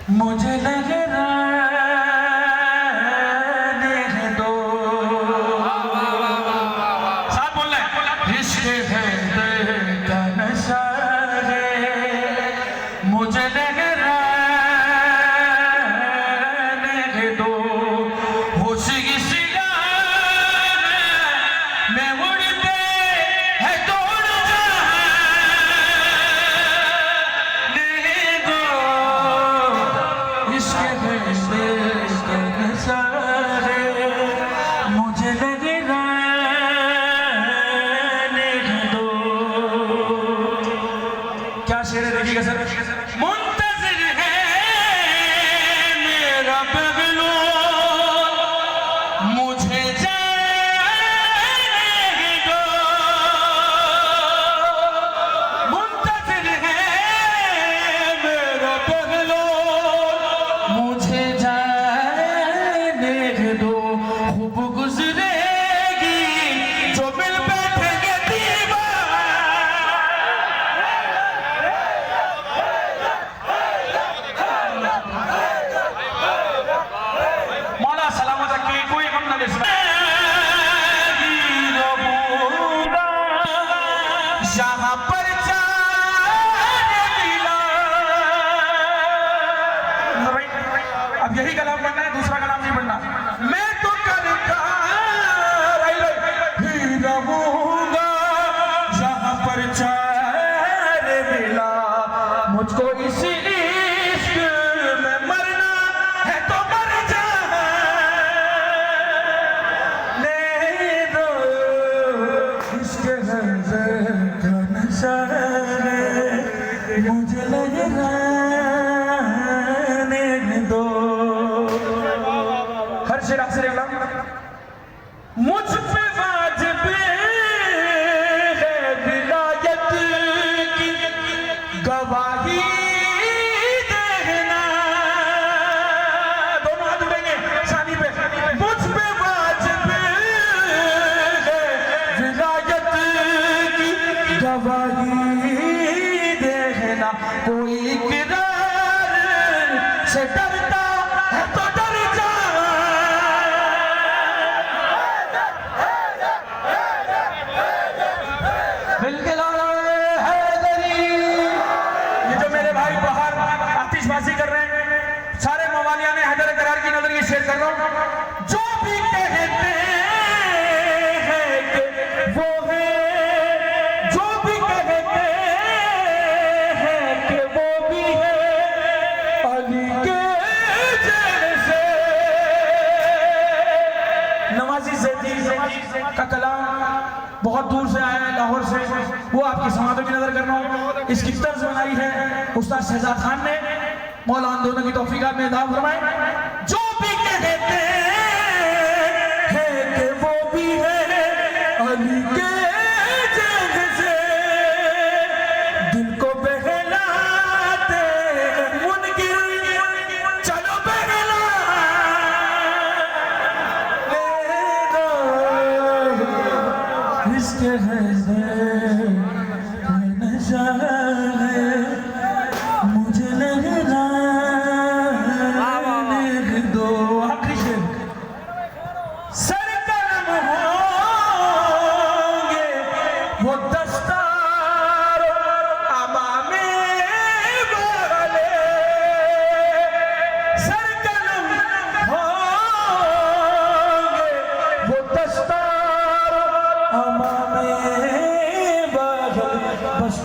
मुझे लगे रहने दो, साथ बोलना है, इश्क है दिल का नशा है, मुझे लगे रहने दो, होश किसी का मैं उड़ते है दौड़ जाने दो, इश्क है दिल का नशा है, मुझे लगे रहने दो। क्या शेर है देखिएगा सर। मुंतज़िर है मेरा पगलू, मुझे जाने दो, मुंतज़िर है मेरा पगलू, मुझे जाने दो, खूब गुजरेगी जो मिल बैठेंगे दीवार। मौला सलामत रखे, कोई गम न दे। यहाँ पर अब यही कलाम पढ़ना है, दूसरा कलाम नहीं पढ़ना। मैं तो करता ही रहूंगा जहां पर चार मिला, मुझको इसी इश्क में मरना है तो मर जाने दो, इश्क है दिल का नशा है, मुझे लगे रहने दो। हर शेर आपसे अगला, मुझ पे वाजिब है विलायत की गवाही देना, दोनों हाथ उठेंगे शादी पे, मुझ पे वाजिब है विलायत की गवाही देना, कोई किरार से डरता है तो डर जा, ये जो मेरे भाई बाहर आतिशबाजी कर रहे हैं, सारे मवालिया ने हैदर करार की नजर ये शेयर कर रहा हूं, जो भी कहते हैं कि वो है, जो भी कहते हैं कि वो भी है अली के जैसे। नवाजी ज़ैदी का कलाम बहुत दूर से आया है, लाहौर से, वो आपकी समातों की नजर कर रहा हूँ। इसकी तर्ज बनाई है उस्ताद शहजाद खान ने, मौला उन दोनों की तौफीकात में दाम फरमाए। जो भी कहते हैं कि वो भी है अली के जैसे, दिल को बहलाते मुनकिर चलो बहला इश्क है दिल का नशा है, मुझे लगे रहने दो। आखिरी शेर, सरगर्म होंगे वो दस्तार अमामे वाले, सरगर्म होंगे वो दस्तार अमामे वाले, बस